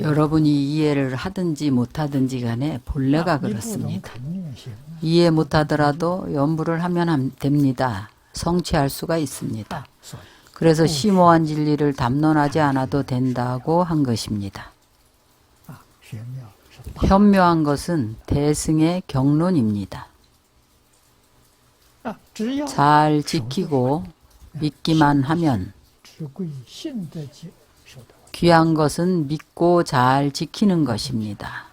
여러분이 이해를 하든지 못하든지 간에 본래가 그렇습니다. 이해 못하더라도 연부를 하면 됩니다. 성취할 수가 있습니다. 그래서 심오한 진리를 담론하지 않아도 된다고 한 것입니다. 현묘한 것은 대승의 경론입니다. 잘 지키고 믿기만 하면 귀한 것은 믿고 잘 지키는 것입니다.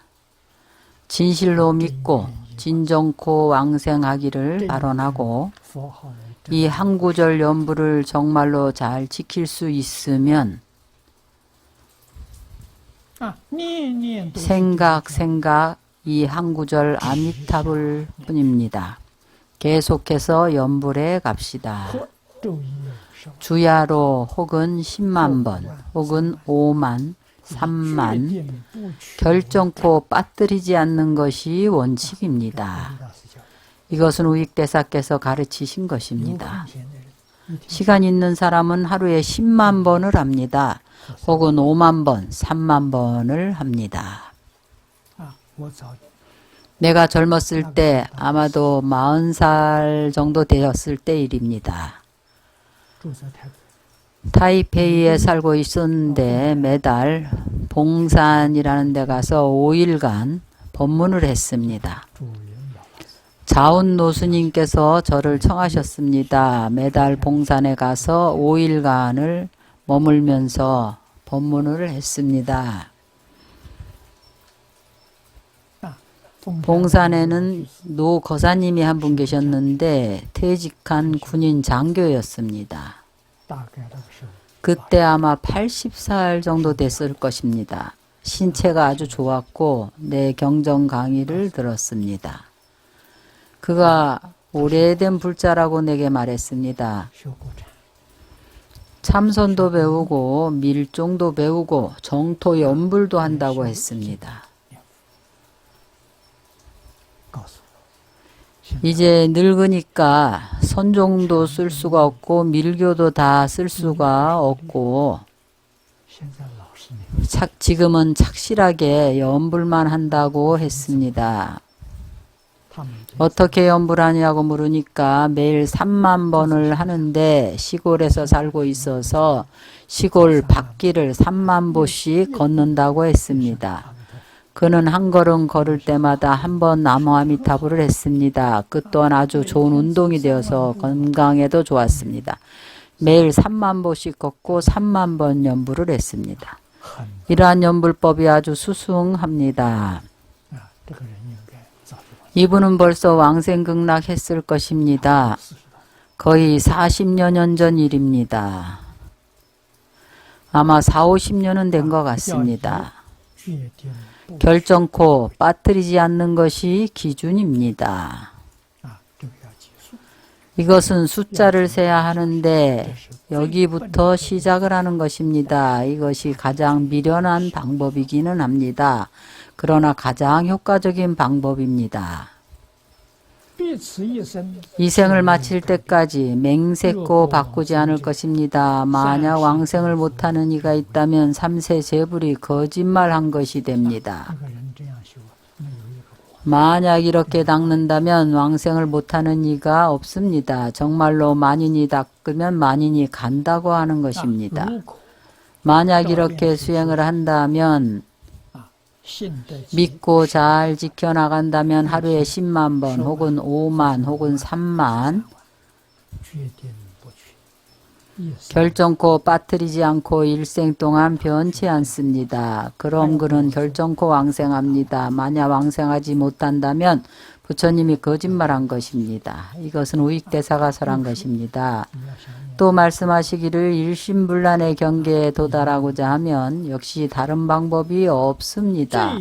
진실로 믿고 진정코 왕생하기를 발언하고 이 한 구절 연부를 정말로 잘 지킬 수 있으면 생각 이 한 구절 아미타불 뿐입니다. 계속해서 연불해 갑시다. 주야로 혹은 10만 번 혹은 5만 3만 결정코 빠뜨리지 않는 것이 원칙입니다. 이것은 우익대사께서 가르치신 것입니다. 시간 있는 사람은 하루에 10만 번을 합니다. 혹은 5만 번, 3만 번을 합니다. 내가 젊었을 때 아마도 40살 정도 되었을 때 일입니다. 타이페이에 살고 있었는데 매달 봉산이라는 데 가서 5일간 법문을 했습니다. 자운 노스님께서 저를 청하셨습니다. 매달 봉산에 가서 5일간을 머물면서 법문을 했습니다. 봉산에는 노 거사님이 한 분 계셨는데 퇴직한 군인 장교였습니다. 그때 아마 80살 정도 됐을 것입니다. 신체가 아주 좋았고 내 경전 강의를 들었습니다. 그가 오래된 불자라고 내게 말했습니다. 참선도 배우고 밀종도 배우고 정토 연불도 한다고 했습니다. 이제 늙으니까 선종도 쓸 수가 없고 밀교도 다 쓸 수가 없고 지금은 착실하게 연불만 한다고 했습니다. 어떻게 연불하냐고 물으니까 매일 3만 번을 하는데 시골에서 살고 있어서 시골 밖길을 3만 보씩 걷는다고 했습니다. 그는 한 걸음 걸을 때마다 한 번 나무아미타불을 했습니다. 그 또한 아주 좋은 운동이 되어서 건강에도 좋았습니다. 매일 3만 보씩 걷고 3만 번 연불을 했습니다. 이러한 연불법이 아주 수승합니다. 이분은 벌써 왕생극락했을 것입니다. 거의 40여 년 전 일입니다. 아마 4, 50년은 된 것 같습니다. 결정코 빠뜨리지 않는 것이 기준입니다. 이것은 숫자를 세야 하는데 여기부터 시작을 하는 것입니다. 이것이 가장 미련한 방법이기는 합니다. 그러나 가장 효과적인 방법입니다. 이 생을 마칠 때까지 맹세코 바꾸지 않을 것입니다. 만약 왕생을 못하는 이가 있다면 3세 재불이 거짓말한 것이 됩니다. 만약 이렇게 닦는다면 왕생을 못하는 이가 없습니다. 정말로 만인이 닦으면 만인이 간다고 하는 것입니다. 만약 이렇게 수행을 한다면 믿고 잘 지켜나간다면 하루에 10만 번 혹은 5만 혹은 3만 결정코 빠뜨리지 않고 일생 동안 변치 않습니다. 그럼 그는 결정코 왕생합니다. 만약 왕생하지 못한다면 부처님이 거짓말한 것입니다. 이것은 우익대사가 설한 것입니다. 또 말씀하시기를 일심불란의 경계에 도달하고자 하면 역시 다른 방법이 없습니다.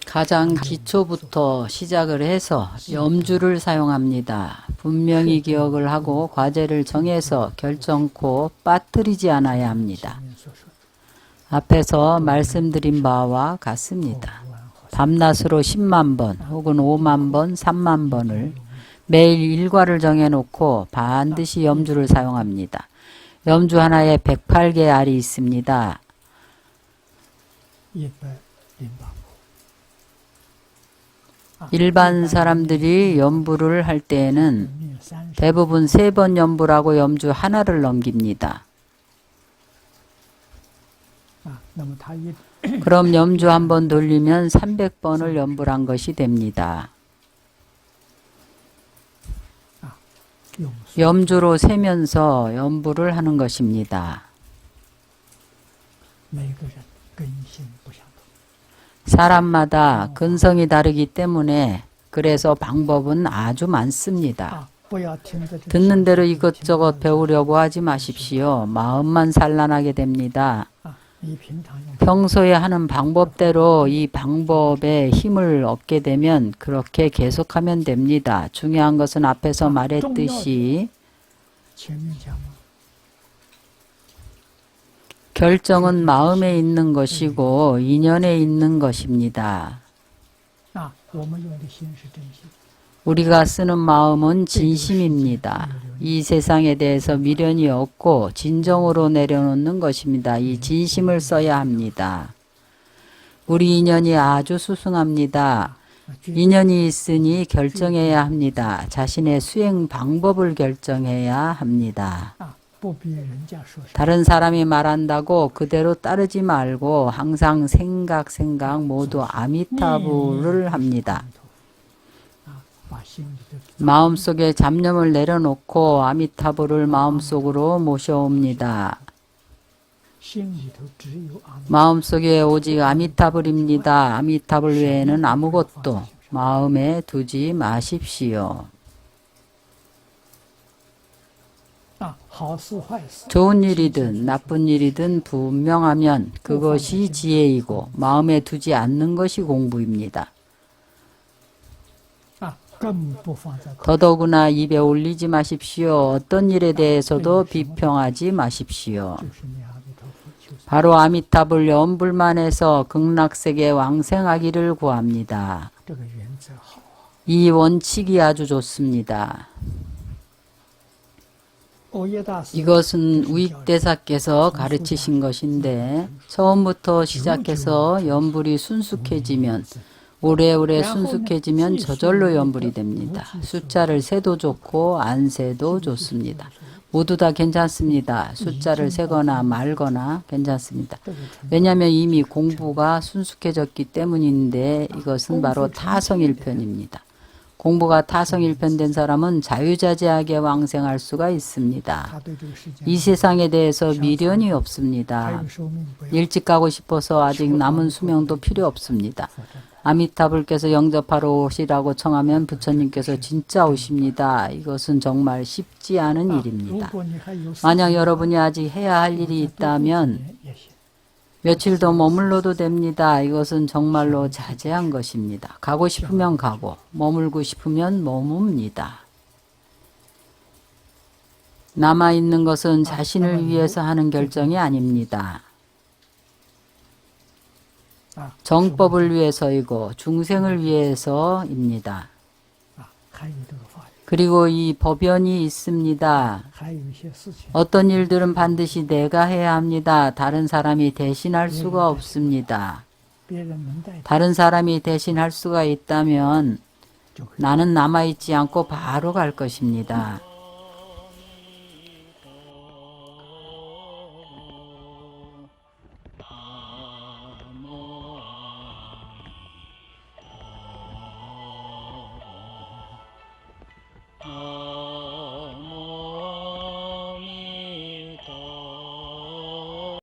가장 기초부터 시작을 해서 염주를 사용합니다. 분명히 기억을 하고 과제를 정해서 결정코 빠뜨리지 않아야 합니다. 앞에서 말씀드린 바와 같습니다. 밤낮으로 10만 번 혹은 5만 번, 3만 번을 매일 일과를 정해놓고 반드시 염주를 사용합니다. 염주 하나에 108개 알이 있습니다. 108步 일반 사람들이 염불을 할 때에는 대부분 3번 염불하고 염주 하나를 넘깁니다. 그럼 염주 한 번 돌리면 300번을 염불한 것이 됩니다. 염주로 세면서 염불을 하는 것입니다. 사람마다 근성이 다르기 때문에 그래서 방법은 아주 많습니다. 듣는 대로 이것저것 배우려고 하지 마십시오. 마음만 산란하게 됩니다. 평소에 하는 방법대로 이 방법에 힘을 얻게 되면 그렇게 계속하면 됩니다. 중요한 것은 앞에서 말했듯이 결정은 마음에 있는 것이고 인연에 있는 것입니다. 우리가 쓰는 마음은 진심입니다. 이 세상에 대해서 미련이 없고 진정으로 내려놓는 것입니다. 이 진심을 써야 합니다. 우리 인연이 아주 수승합니다. 인연이 있으니 결정해야 합니다. 자신의 수행 방법을 결정해야 합니다. 다른 사람이 말한다고 그대로 따르지 말고 항상 생각 모두 아미타불을 합니다. 마음속에 잡념을 내려놓고 아미타불을 마음속으로 모셔옵니다. 마음속에 오직 아미타불입니다. 아미타불 외에는 아무것도 마음에 두지 마십시오. 좋은 일이든 나쁜 일이든 분명하면 그것이 지혜이고 마음에 두지 않는 것이 공부입니다. 더더구나 입에 올리지 마십시오. 어떤 일에 대해서도 비평하지 마십시오. 바로 아미타불 염불만 해서 극락세계 왕생하기를 구합니다. 이 원칙이 아주 좋습니다. 이것은 우익대사께서 가르치신 것인데 처음부터 시작해서 염불이 순숙해지면 오래오래 순숙해지면 저절로 염불이 됩니다. 숫자를 세도 좋고 안 세도 좋습니다. 모두 다 괜찮습니다. 숫자를 세거나 말거나 괜찮습니다. 왜냐하면 이미 공부가 순숙해졌기 때문인데 이것은 바로 타성일편입니다. 공부가 타성일편된 사람은 자유자재하게 왕생할 수가 있습니다. 이 세상에 대해서 미련이 없습니다. 일찍 가고 싶어서 아직 남은 수명도 필요 없습니다. 아미타불께서 영접하러 오시라고 청하면 부처님께서 진짜 오십니다. 이것은 정말 쉽지 않은 일입니다. 만약 여러분이 아직 해야 할 일이 있다면 며칠 더 머물러도 됩니다. 이것은 정말로 자제한 것입니다. 가고 싶으면 가고 머물고 싶으면 머뭅니다. 남아있는 것은 자신을 위해서 하는 결정이 아닙니다. 정법을 위해서이고 중생을 위해서입니다. 그리고 이 법연이 있습니다. 어떤 일들은 반드시 내가 해야 합니다. 다른 사람이 대신할 수가 없습니다. 다른 사람이 대신할 수가 있다면 나는 남아있지 않고 바로 갈 것입니다.